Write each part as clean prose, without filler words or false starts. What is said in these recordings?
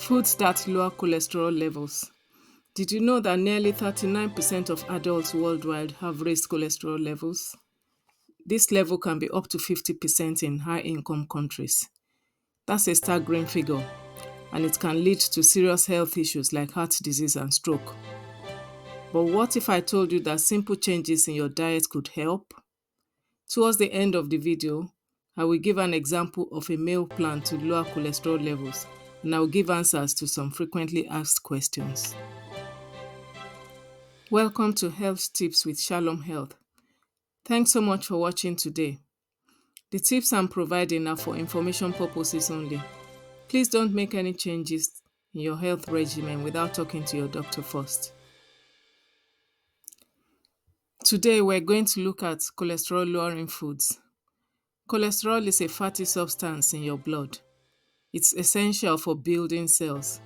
Foods that lower cholesterol levels. Did you know that nearly 39% of adults worldwide have raised cholesterol levels? This level can be up to 50% in high-income countries. That's a staggering figure, and it can lead to serious health issues like heart disease and stroke. But what if I told you that simple changes in your diet could help? Towards the end of the video, I will give an example of a meal plan to lower cholesterol levels, and I will give answers to some frequently asked questions. Welcome to Health Tips with Shalom Health. Thanks so much for watching today. The tips I'm providing are for information purposes only. Please don't make any changes in your health regimen without talking to your doctor first. Today, we're going to look at cholesterol-lowering foods. Cholesterol is a fatty substance in your blood. It's essential for building cells.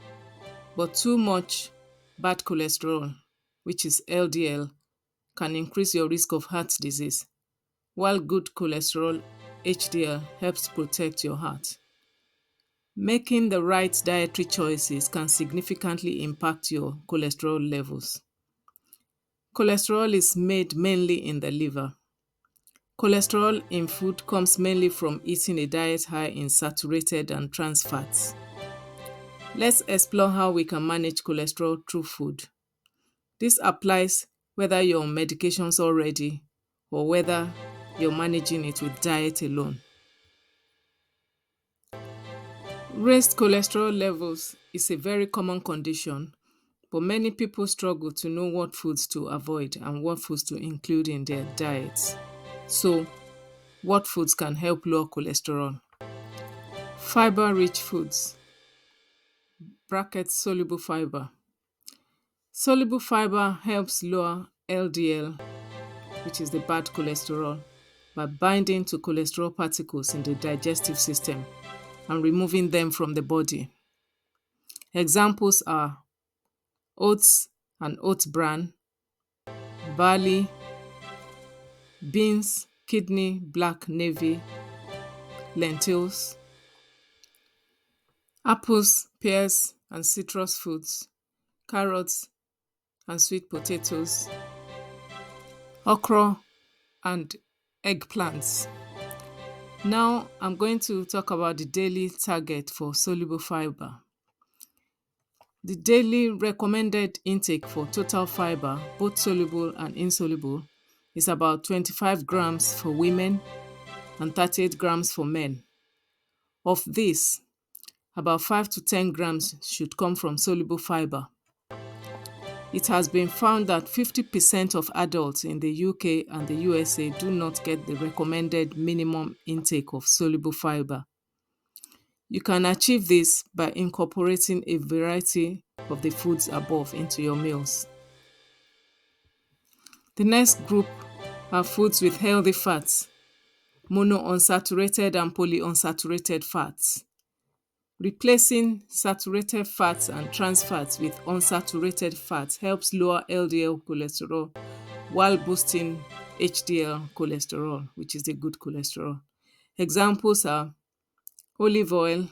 But too much bad cholesterol, which is LDL, can increase your risk of heart disease, while good cholesterol, HDL, helps protect your heart. Making the right dietary choices can significantly impact your cholesterol levels. Cholesterol is made mainly in the liver. Cholesterol in food comes mainly from eating a diet high in saturated and trans fats. Let's explore how we can manage cholesterol through food. This applies whether you're on medications already or whether you're managing it with diet alone. Raised cholesterol levels is a very common condition, but many people struggle to know what foods to avoid and what foods to include in their diets. So, what foods can help lower cholesterol? Fiber-rich foods, brackets soluble fiber. Soluble fiber helps lower LDL, which is the bad cholesterol, by binding to cholesterol particles in the digestive system and removing them from the body. Examples are oats and oat bran, barley, beans, kidney, black navy, lentils, apples, pears and citrus fruits, carrots and sweet potatoes, okra and eggplants. Now I'm going to talk about the daily target for soluble fiber. The daily recommended intake for total fiber, both soluble and insoluble, is about 25 grams for women and 38 grams for men. Of this, about 5 to 10 grams should come from soluble fiber. It has been found that 50% of adults in the UK and the USA do not get the recommended minimum intake of soluble fiber. You can achieve this by incorporating a variety of the foods above into your meals. The next group are foods with healthy fats, monounsaturated and polyunsaturated fats. Replacing saturated fats and trans fats with unsaturated fats helps lower LDL cholesterol while boosting HDL cholesterol, which is the good cholesterol. Examples are olive oil,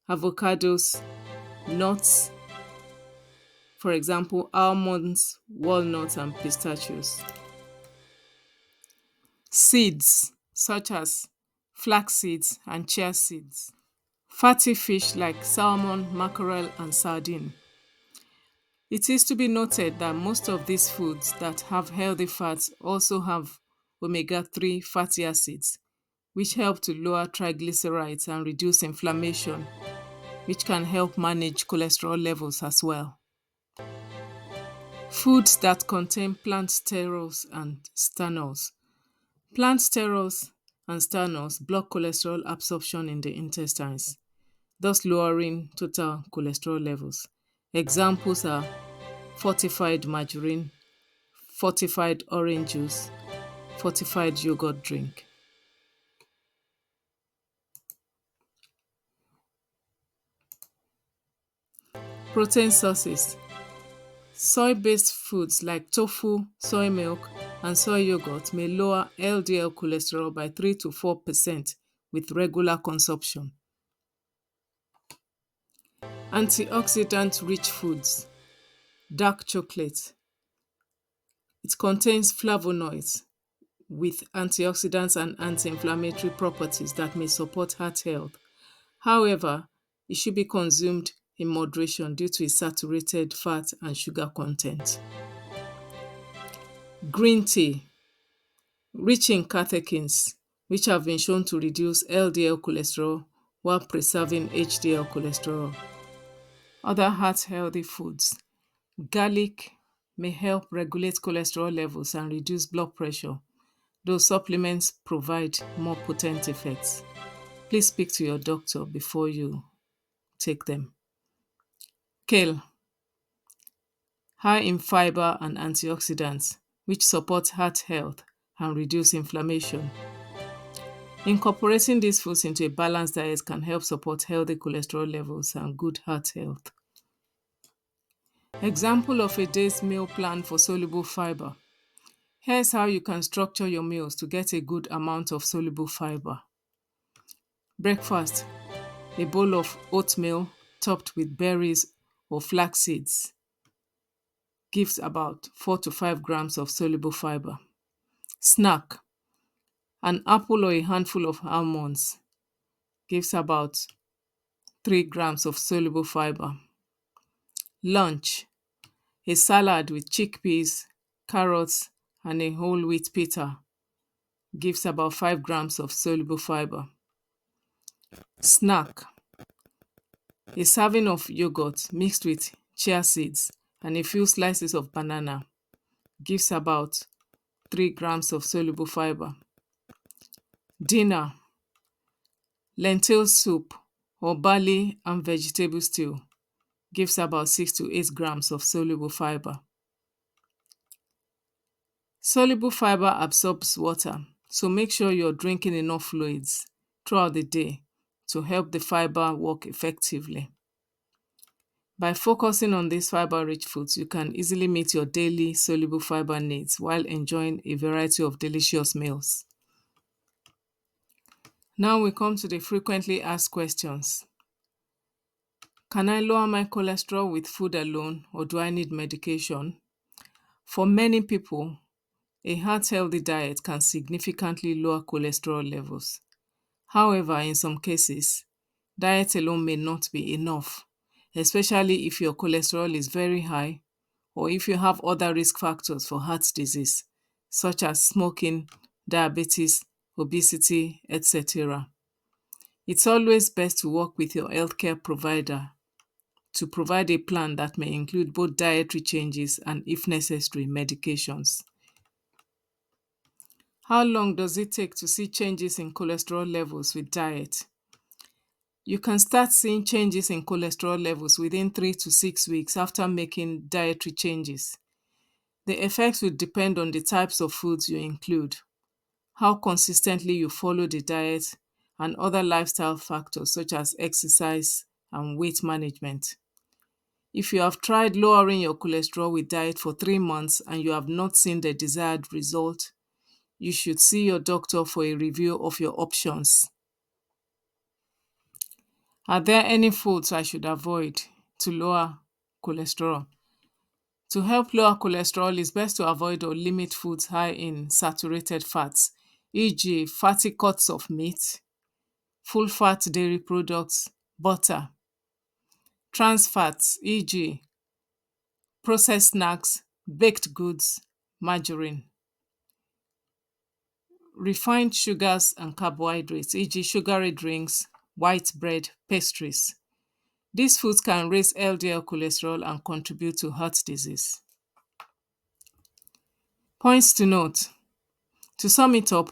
avocados, nuts, for example, almonds, walnuts, and pistachios. Seeds, such as flax seeds and chia seeds. Fatty fish like salmon, mackerel, and sardine. It is to be noted that most of these foods that have healthy fats also have omega-3 fatty acids, which help to lower triglycerides and reduce inflammation, which can help manage cholesterol levels as well. Foods that contain plant sterols and stanols. Plant sterols and stanols block cholesterol absorption in the intestines, thus lowering total cholesterol levels. Examples are fortified margarine, fortified orange juice, fortified yogurt drink. Protein sources. Soy-based foods like tofu, soy milk, and soy yogurt may lower LDL cholesterol by 3 to 4% with regular consumption. Antioxidant-rich foods. Dark chocolate. It contains flavonoids with antioxidants and anti-inflammatory properties that may support heart health. However, it should be consumed in moderation due to its saturated fat and sugar content. Green tea, rich in catechins, which have been shown to reduce LDL cholesterol while preserving HDL cholesterol. Other heart-healthy foods. Garlic may help regulate cholesterol levels and reduce blood pressure, though supplements provide more potent effects. Please speak to your doctor before you take them. Kale, high in fiber and antioxidants, which support heart health and reduce inflammation. Incorporating these foods into a balanced diet can help support healthy cholesterol levels and good heart health. Example of a day's meal plan for soluble fiber. Here's how you can structure your meals to get a good amount of soluble fiber. Breakfast, a bowl of oatmeal topped with berries or flax seeds gives about 4 to 5 grams of soluble fiber. Snack, an apple or a handful of almonds gives about 3 grams of soluble fiber. Lunch, a salad with chickpeas, carrots, and a whole wheat pita gives about 5 grams of soluble fiber. Snack, a serving of yogurt mixed with chia seeds and a few slices of banana gives about 3 grams of soluble fiber. Dinner, lentil soup or barley and vegetable stew gives about 6 to 8 grams of soluble fiber. Soluble fiber absorbs water, so make sure you're drinking enough fluids throughout the day to help the fiber work effectively. By focusing on these fiber-rich foods, you can easily meet your daily soluble fiber needs while enjoying a variety of delicious meals. Now we come to the frequently asked questions. Can I lower my cholesterol with food alone, or do I need medication? For many people, a heart-healthy diet can significantly lower cholesterol levels. However, in some cases, diet alone may not be enough, especially if your cholesterol is very high or if you have other risk factors for heart disease, such as smoking, diabetes, obesity, etc. It's always best to work with your healthcare provider to provide a plan that may include both dietary changes and, if necessary, medications. How long does it take to see changes in cholesterol levels with diet? You can start seeing changes in cholesterol levels within 3 to 6 weeks after making dietary changes. The effects will depend on the types of foods you include, how consistently you follow the diet, and other lifestyle factors such as exercise and weight management. If you have tried lowering your cholesterol with diet for 3 months and you have not seen the desired result, you should see your doctor for a review of your options. Are there any foods I should avoid to lower cholesterol? To help lower cholesterol, it's best to avoid or limit foods high in saturated fats, e.g., fatty cuts of meat, full fat dairy products, butter, trans fats, e.g., processed snacks, baked goods, margarine, refined sugars and carbohydrates, e.g., sugary drinks, white bread, pastries. These foods can raise LDL cholesterol and contribute to heart disease. Points to note. To sum it up,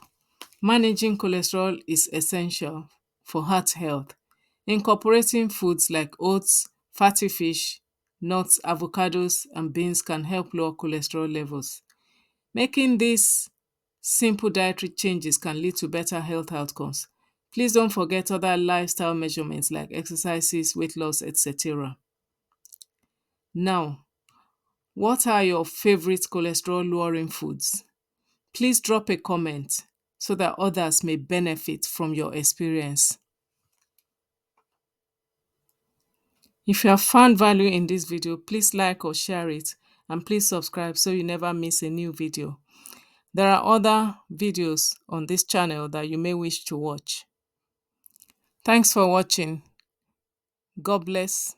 managing cholesterol is essential for heart health. Incorporating foods like oats, fatty fish, nuts, avocados, and beans can help lower cholesterol levels. Making these simple dietary changes can lead to better health outcomes. Please don't forget other lifestyle measurements like exercises, weight loss, etc. Now, what are your favorite cholesterol-lowering foods? Please drop a comment so that others may benefit from your experience. If you have found value in this video, please like or share it, and please subscribe so you never miss a new video. There are other videos on this channel that you may wish to watch. Thanks for watching. God bless.